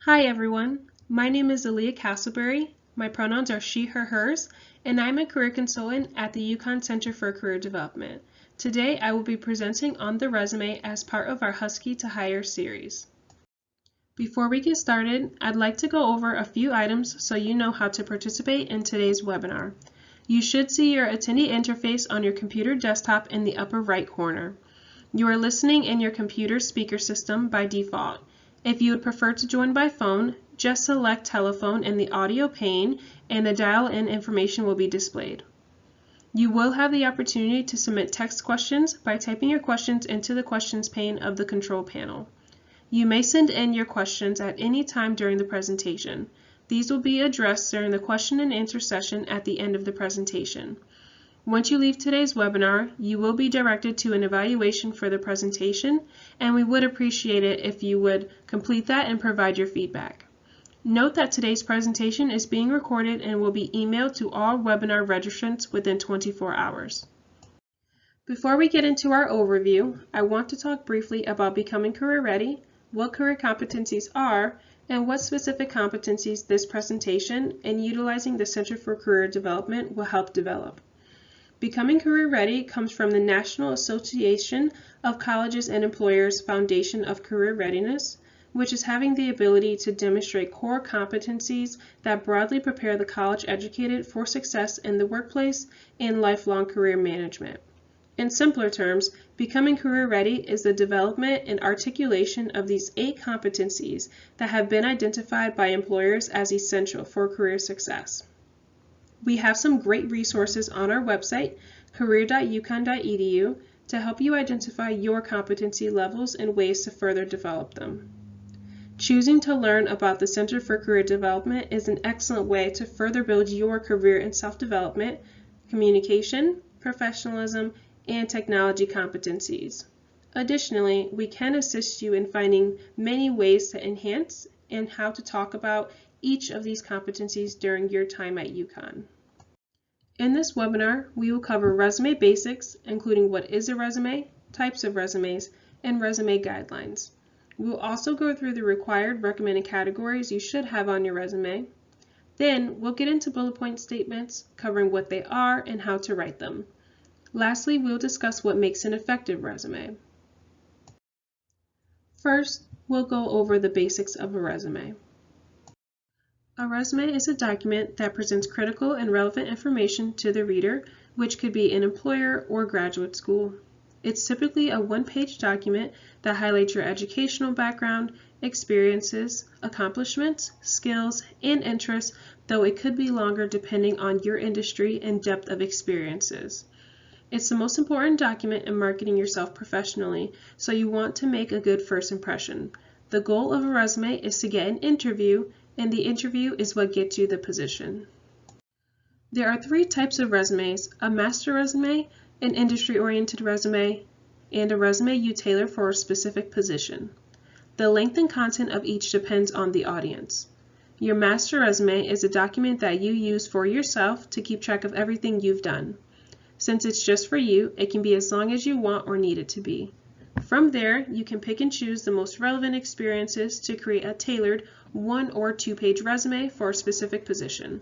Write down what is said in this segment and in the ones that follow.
Hi everyone, my name is Aaliyah Castleberry. My pronouns are she, her, hers, and I'm a career consultant at the Yukon Center for Career Development. Today I will be presenting on the resume as part of our Husky to Hire series. Before we get started, I'd like to go over a few items so you know how to participate in today's webinar. You should see your attendee interface on your computer desktop in the upper right corner. You are listening in your computer speaker system by default. If you would prefer to join by phone, just select telephone in the audio pane and the dial-in information will be displayed. You will have the opportunity to submit text questions by typing your questions into the questions pane of the control panel. You may send in your questions at any time during the presentation. These will be addressed during the question and answer session at the end of the presentation. Once you leave today's webinar, you will be directed to an evaluation for the presentation, and we would appreciate it if you would complete that and provide your feedback. Note that today's presentation is being recorded and will be emailed to all webinar registrants within 24 hours. Before we get into our overview, I want to talk briefly about becoming career ready, what career competencies are, and what specific competencies this presentation and utilizing the Center for Career Development will help develop. Becoming career ready comes from the National Association of Colleges and Employers Foundation of Career Readiness, which is having the ability to demonstrate core competencies that broadly prepare the college educated for success in the workplace and lifelong career management. In simpler terms, becoming career ready is the development and articulation of these 8 competencies that have been identified by employers as essential for career success. We have some great resources on our website, career.yukon.edu, to help you identify your competency levels and ways to further develop them. Choosing to learn about the Center for Career Development is an excellent way to further build your career in self-development, communication, professionalism, and technology competencies. Additionally, we can assist you in finding many ways to enhance and how to talk about each of these competencies during your time at Yukon. In this webinar, we will cover resume basics, including what is a resume, types of resumes, and resume guidelines. We will also go through the required recommended categories you should have on your resume. Then, we'll get into bullet point statements, covering what they are and how to write them. Lastly, we'll discuss what makes an effective resume. First, we'll go over the basics of a resume. A resume is a document that presents critical and relevant information to the reader, which could be an employer or graduate school. It's typically a one-page document that highlights your educational background, experiences, accomplishments, skills, and interests, though it could be longer depending on your industry and depth of experiences. It's the most important document in marketing yourself professionally, so you want to make a good first impression. The goal of a resume is to get an interview, and the interview is what gets you the position. There are 3 types of resumes: a master resume, an industry-oriented resume, and a resume you tailor for a specific position. The length and content of each depends on the audience. Your master resume is a document that you use for yourself to keep track of everything you've done. Since it's just for you, it can be as long as you want or need it to be. From there, you can pick and choose the most relevant experiences to create a tailored 1- or 2-page resume for a specific position.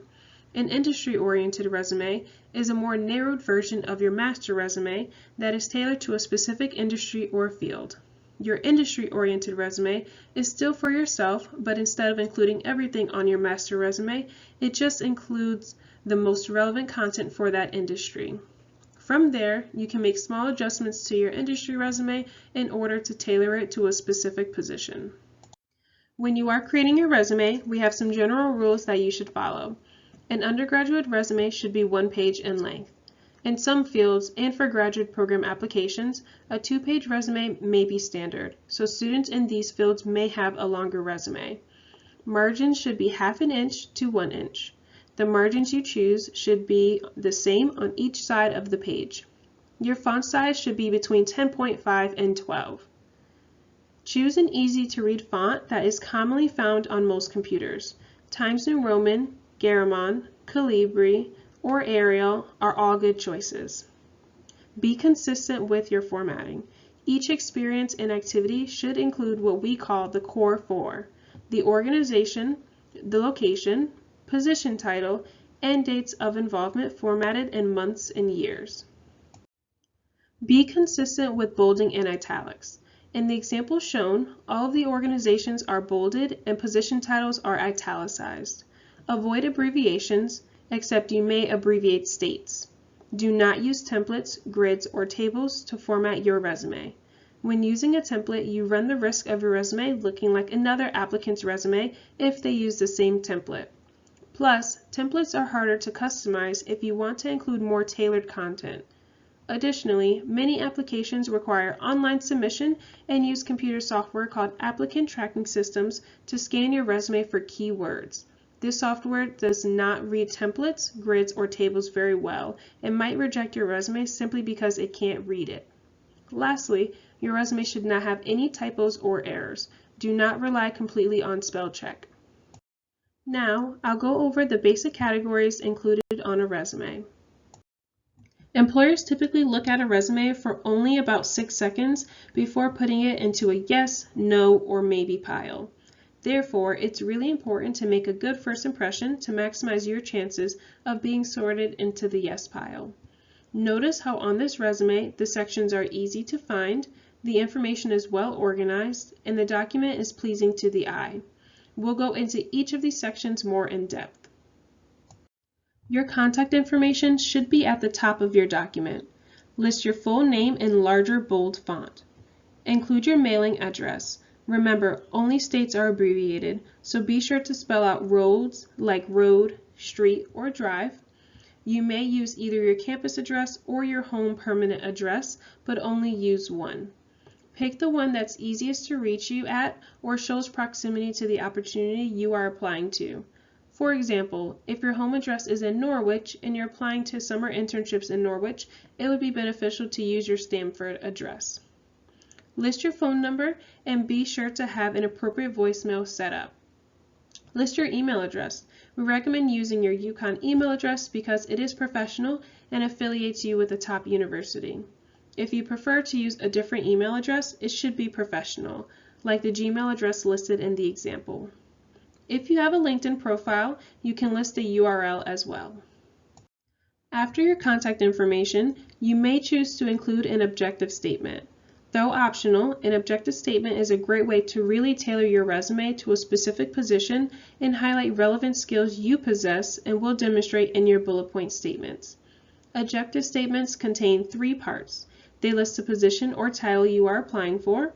An industry-oriented resume is a more narrowed version of your master resume that is tailored to a specific industry or field. Your industry-oriented resume is still for yourself, but instead of including everything on your master resume, it just includes the most relevant content for that industry. From there, you can make small adjustments to your industry resume in order to tailor it to a specific position. When you are creating your resume, we have some general rules that you should follow. An undergraduate resume should be 1 page in length. In some fields, and for graduate program applications, a 2-page resume may be standard, so students in these fields may have a longer resume. Margins should be 1/2 inch to 1 inch. The margins you choose should be the same on each side of the page. Your font size should be between 10.5 and 12. Choose an easy-to-read font that is commonly found on most computers. Times New Roman, Garamond, Calibri, or Arial are all good choices. Be consistent with your formatting. Each experience and activity should include what we call the core 4. the organization, the location, position title, and dates of involvement formatted in months and years. Be consistent with bolding and italics. In the example shown, all of the organizations are bolded and position titles are italicized. Avoid abbreviations, except you may abbreviate states. Do not use templates, grids, or tables to format your resume. When using a template, you run the risk of your resume looking like another applicant's resume if they use the same template. Plus, templates are harder to customize if you want to include more tailored content. Additionally, many applications require online submission and use computer software called applicant tracking systems to scan your resume for keywords. This software does not read templates, grids, or tables very well and might reject your resume simply because it can't read it. Lastly, your resume should not have any typos or errors. Do not rely completely on spell check. Now, I'll go over the basic categories included on a resume. Employers typically look at a resume for only about 6 seconds before putting it into a yes, no, or maybe pile. Therefore, it's really important to make a good first impression to maximize your chances of being sorted into the yes pile. Notice how on this resume, the sections are easy to find, the information is well organized, and the document is pleasing to the eye. We'll go into each of these sections more in depth. Your contact information should be at the top of your document. List your full name in larger bold font. Include your mailing address. Remember, only states are abbreviated, so be sure to spell out roads like road, street, or drive. You may use either your campus address or your home permanent address, but only use one. Pick the one that's easiest to reach you at or shows proximity to the opportunity you are applying to. For example, if your home address is in Norwich and you're applying to summer internships in Norwich, it would be beneficial to use your Stamford address. List your phone number and be sure to have an appropriate voicemail set up. List your email address. We recommend using your UConn email address because it is professional and affiliates you with a top university. If you prefer to use a different email address, it should be professional, like the Gmail address listed in the example. If you have a LinkedIn profile, you can list a URL as well. After your contact information, you may choose to include an objective statement. Though optional, an objective statement is a great way to really tailor your resume to a specific position and highlight relevant skills you possess and will demonstrate in your bullet point statements. Objective statements contain 3 parts. They list the position or title you are applying for.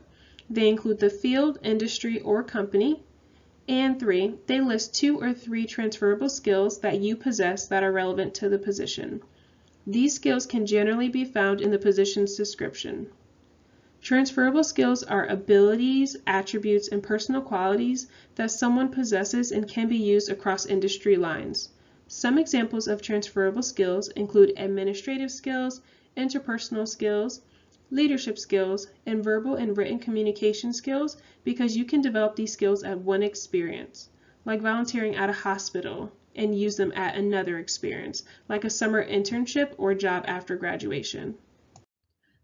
They include the field, industry, or company. And 3, they list 2 or 3 transferable skills that you possess that are relevant to the position. These skills can generally be found in the position's description. Transferable skills are abilities, attributes, and personal qualities that someone possesses and can be used across industry lines. Some examples of transferable skills include administrative skills, interpersonal skills, leadership skills, and verbal and written communication skills because you can develop these skills at one experience, like volunteering at a hospital, and use them at another experience, like a summer internship or job after graduation.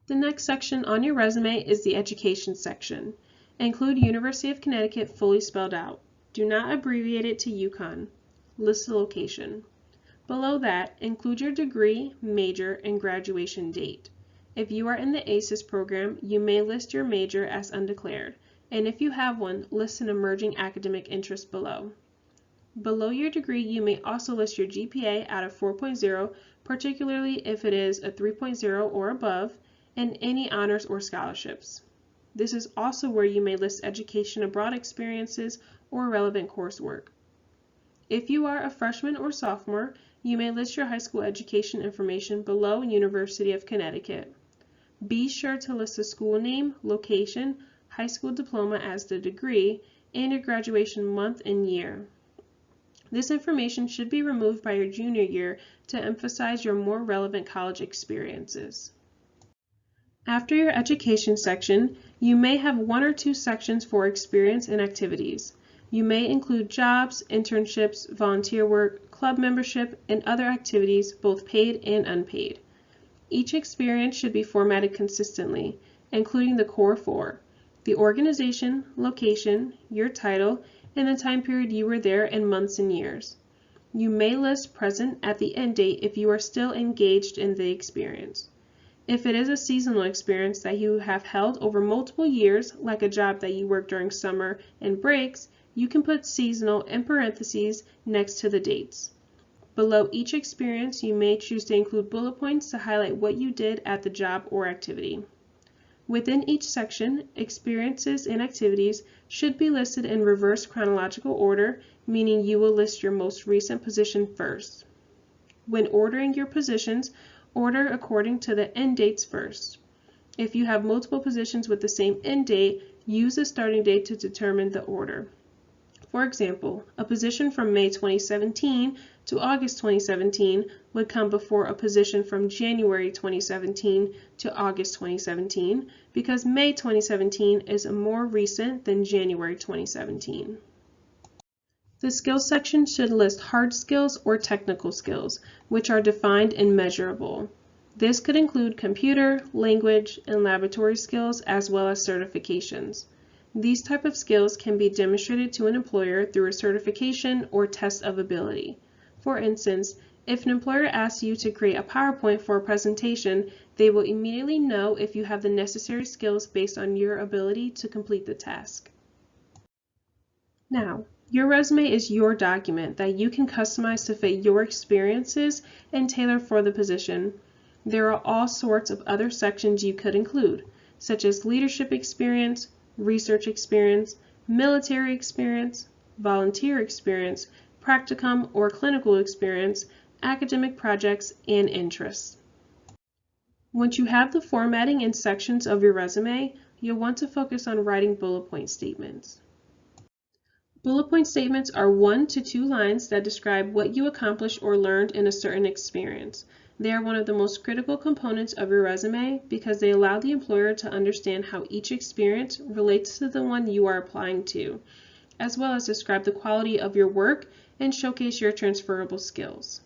The next section on your resume is the education section. Include University of Connecticut fully spelled out. Do not abbreviate it to UConn. List the location. Below that, include your degree, major, and graduation date. If you are in the ACES program, you may list your major as undeclared, and if you have one, list an emerging academic interest below. Below your degree, you may also list your GPA out of 4.0, particularly if it is a 3.0 or above, and any honors or scholarships. This is also where you may list education abroad experiences or relevant coursework. If you are a freshman or sophomore, you may list your high school education information below University of Connecticut. Be sure to list the school name, location, high school diploma as the degree, and your graduation month and year. This information should be removed by your junior year to emphasize your more relevant college experiences. After your education section, you may have 1 or 2 sections for experience and activities. You may include jobs, internships, volunteer work, club membership, and other activities, both paid and unpaid. Each experience should be formatted consistently, including the core 4, the organization, location, your title, and the time period you were there in months and years. You may list present at the end date if you are still engaged in the experience. If it is a seasonal experience that you have held over multiple years, like a job that you work during summer and breaks, you can put seasonal in parentheses next to the dates. Below each experience, you may choose to include bullet points to highlight what you did at the job or activity. Within each section, experiences and activities should be listed in reverse chronological order, meaning you will list your most recent position first. When ordering your positions, order according to the end dates first. If you have multiple positions with the same end date, use the starting date to determine the order. For example, a position from May 2017 to August 2017 would come before a position from January 2017 to August 2017 because May 2017 is more recent than January 2017. The skills section should list hard skills or technical skills, which are defined and measurable. This could include computer, language, and laboratory skills as well as certifications. These type of skills can be demonstrated to an employer through a certification or test of ability. For instance, if an employer asks you to create a PowerPoint for a presentation, they will immediately know if you have the necessary skills based on your ability to complete the task. Now, your resume is your document that you can customize to fit your experiences and tailor for the position. There are all sorts of other sections you could include, such as leadership experience, research experience, military experience, volunteer experience, practicum or clinical experience, academic projects, and interests. Once you have the formatting and sections of your resume, you'll want to focus on writing bullet point statements. Bullet point statements are 1 to 2 lines that describe what you accomplished or learned in a certain experience. They are one of the most critical components of your resume because they allow the employer to understand how each experience relates to the one you are applying to, as well as describe the quality of your work and showcase your transferable skills.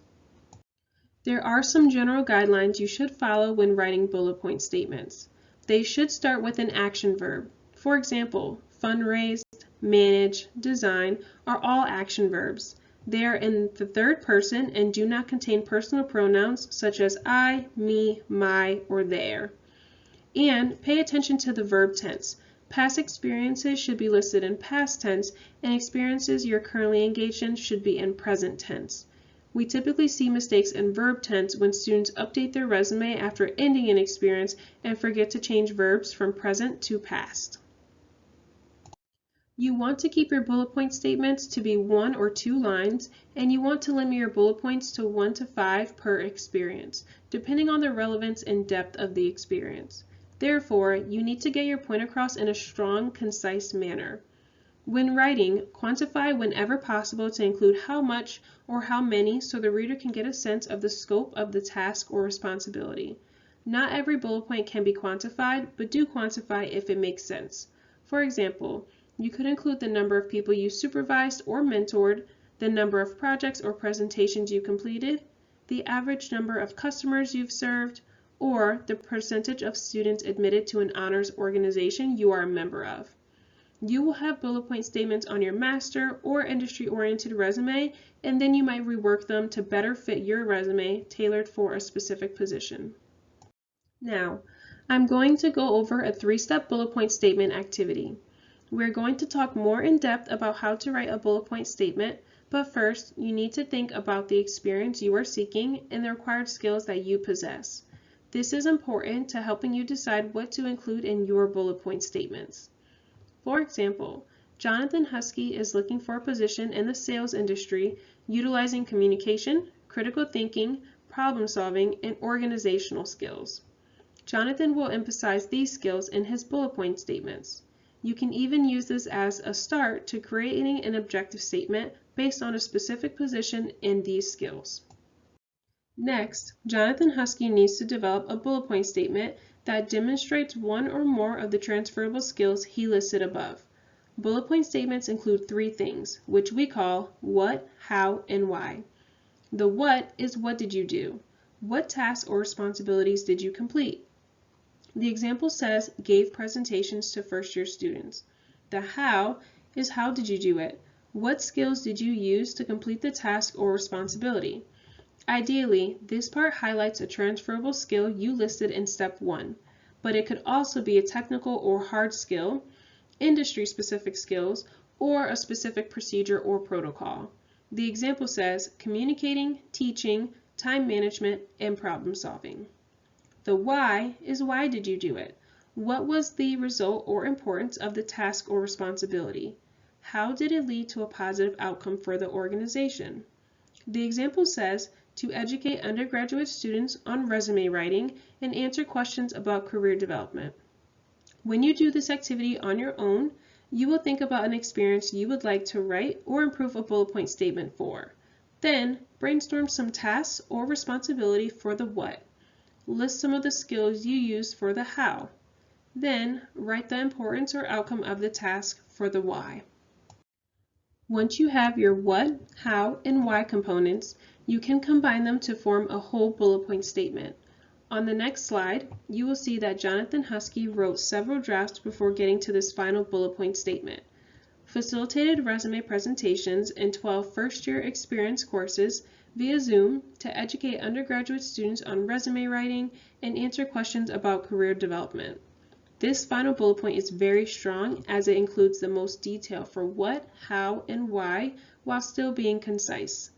There are some general guidelines you should follow when writing bullet point statements. They should start with an action verb. For example, fundraise, manage, design are all action verbs. They are in the third person and do not contain personal pronouns such as I, me, my, or their. And pay attention to the verb tense. Past experiences should be listed in past tense, and experiences you're currently engaged in should be in present tense. We typically see mistakes in verb tense when students update their resume after ending an experience and forget to change verbs from present to past. You want to keep your bullet point statements to be 1 or 2 lines, and you want to limit your bullet points to 1 to 5 per experience, depending on the relevance and depth of the experience. Therefore, you need to get your point across in a strong, concise manner. When writing, quantify whenever possible to include how much or how many so the reader can get a sense of the scope of the task or responsibility. Not every bullet point can be quantified, but do quantify if it makes sense. For example, you could include the number of people you supervised or mentored, the number of projects or presentations you completed, the average number of customers you've served, or the percentage of students admitted to an honors organization you are a member of. You will have bullet point statements on your master or industry-oriented resume, and then you might rework them to better fit your resume tailored for a specific position. Now, I'm going to go over a 3-step bullet point statement activity. We're going to talk more in depth about how to write a bullet point statement, but first, you need to think about the experience you are seeking and the required skills that you possess. This is important to helping you decide what to include in your bullet point statements. For example, Jonathan Husky is looking for a position in the sales industry utilizing communication, critical thinking, problem solving, and organizational skills. Jonathan will emphasize these skills in his bullet point statements. You can even use this as a start to creating an objective statement based on a specific position in these skills. Next, Jonathan Husky needs to develop a bullet point statement that demonstrates one or more of the transferable skills he listed above. Bullet point statements include 3 things, which we call what, how, and why. The what is what did you do? What tasks or responsibilities did you complete? The example says gave presentations to first-year students. The how is how did you do it? What skills did you use to complete the task or responsibility? Ideally, this part highlights a transferable skill you listed in step 1, but it could also be a technical or hard skill, industry-specific skills, or a specific procedure or protocol. The example says communicating, teaching, time management, and problem solving. The why is why did you do it? What was the result or importance of the task or responsibility? How did it lead to a positive outcome for the organization? The example says to educate undergraduate students on resume writing and answer questions about career development. When you do this activity on your own, you will think about an experience you would like to write or improve a bullet point statement for. Then, brainstorm some tasks or responsibility for the what. List some of the skills you used for the how. Then, write the importance or outcome of the task for the why. Once you have your what, how, and why components, you can combine them to form a whole bullet point statement. On the next slide, you will see that Jonathan Husky wrote several drafts before getting to this final bullet point statement. Facilitated resume presentations in 12 first-year experience courses via Zoom to educate undergraduate students on resume writing and answer questions about career development. This final bullet point is very strong as it includes the most detail for what, how, and why while still being concise.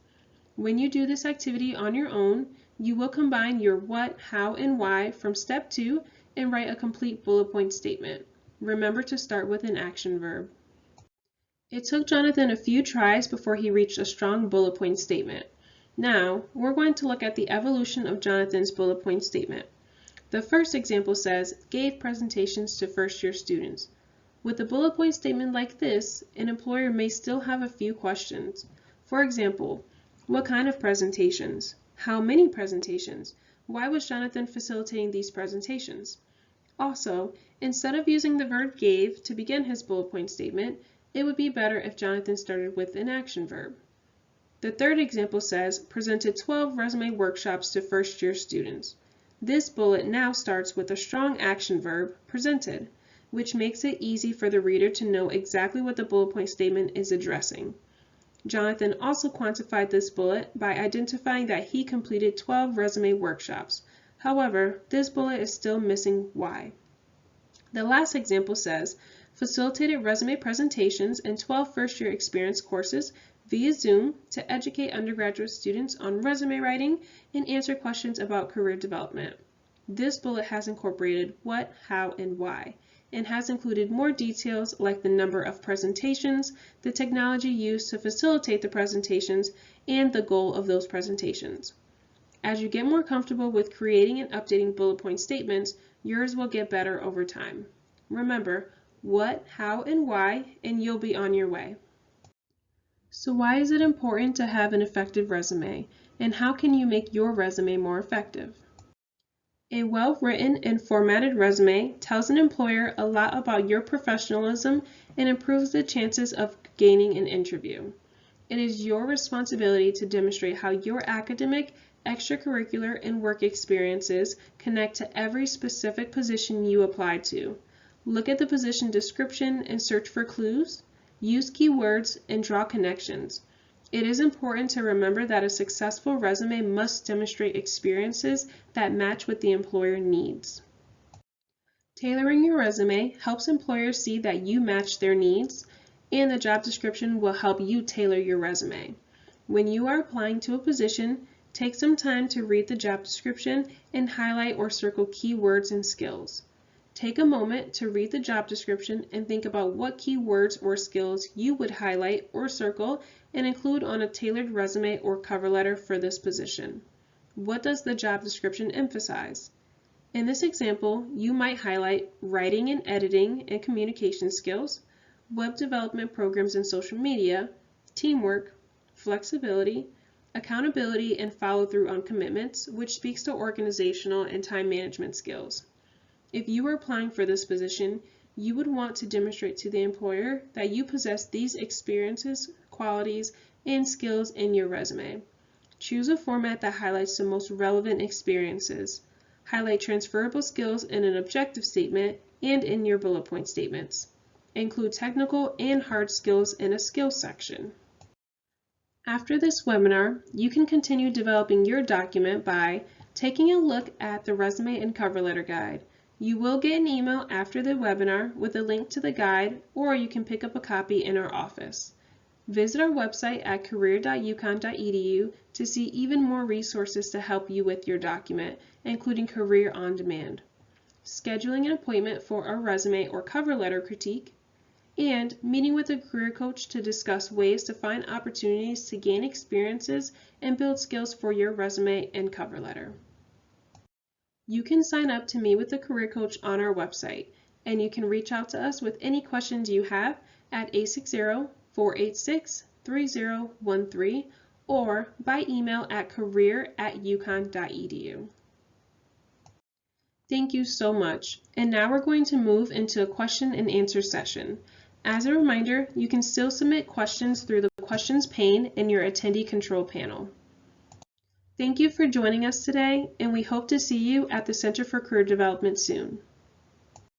When you do this activity on your own, you will combine your what, how, and why from step 2 and write a complete bullet point statement. Remember to start with an action verb. It took Jonathan a few tries before he reached a strong bullet point statement. Now, we're going to look at the evolution of Jonathan's bullet point statement. The first example says, gave presentations to first-year students. With a bullet point statement like this, an employer may still have a few questions. For example, what kind of presentations? How many presentations? Why was Jonathan facilitating these presentations? Also, instead of using the verb gave to begin his bullet point statement, it would be better if Jonathan started with an action verb. The third example says, presented 12 resume workshops to first-year students. This bullet now starts with a strong action verb, presented, which makes it easy for the reader to know exactly what the bullet point statement is addressing. Jonathan also quantified this bullet by identifying that he completed 12 resume workshops. However, this bullet is still missing why. The last example says, facilitated resume presentations in 12 first-year experience courses via Zoom to educate undergraduate students on resume writing and answer questions about career development. This bullet has incorporated what, how, and why, and has included more details like the number of presentations, the technology used to facilitate the presentations, and the goal of those presentations. As you get more comfortable with creating and updating bullet point statements, yours will get better over time. Remember, what, how, and why, and you'll be on your way. So why is it important to have an effective resume, and how can you make your resume more effective? A well-written and formatted resume tells an employer a lot about your professionalism and improves the chances of gaining an interview. It is your responsibility to demonstrate how your academic, extracurricular, and work experiences connect to every specific position you apply to. Look at the position description and search for clues. Use keywords and draw connections. It is important to remember that a successful resume must demonstrate experiences that match what the employer needs. Tailoring your resume helps employers see that you match their needs, and the job description will help you tailor your resume. When you are applying to a position, take some time to read the job description and highlight or circle keywords and skills. Take a moment to read the job description and think about what keywords or skills you would highlight or circle and include on a tailored resume or cover letter for this position. What does the job description emphasize? In this example, you might highlight writing and editing and communication skills, web development programs and social media, teamwork, flexibility, accountability and follow-through on commitments, which speaks to organizational and time management skills. If you were applying for this position, you would want to demonstrate to the employer that you possess these experiences, qualities, and skills in your resume. Choose a format that highlights the most relevant experiences. Highlight transferable skills in an objective statement and in your bullet point statements. include technical and hard skills in a skills section. After this webinar, you can continue developing your document by taking a look at the resume and cover letter guide. You will get an email after the webinar with a link to the guide, or you can pick up a copy in our office. Visit our website at career.uconn.edu to see even more resources to help you with your document, including Career on Demand, scheduling an appointment for a resume or cover letter critique, and meeting with a career coach to discuss ways to find opportunities to gain experiences and build skills for your resume and cover letter. You can sign up to meet with a career coach on our website, and you can reach out to us with any questions you have at 860-486-3013 or by email at career@uconn.edu. Thank you so much. And now we're going to move into a question and answer session. As a reminder, you can still submit questions through the questions pane in your attendee control panel. Thank you for joining us today, and we hope to see you at the Center for Career Development soon.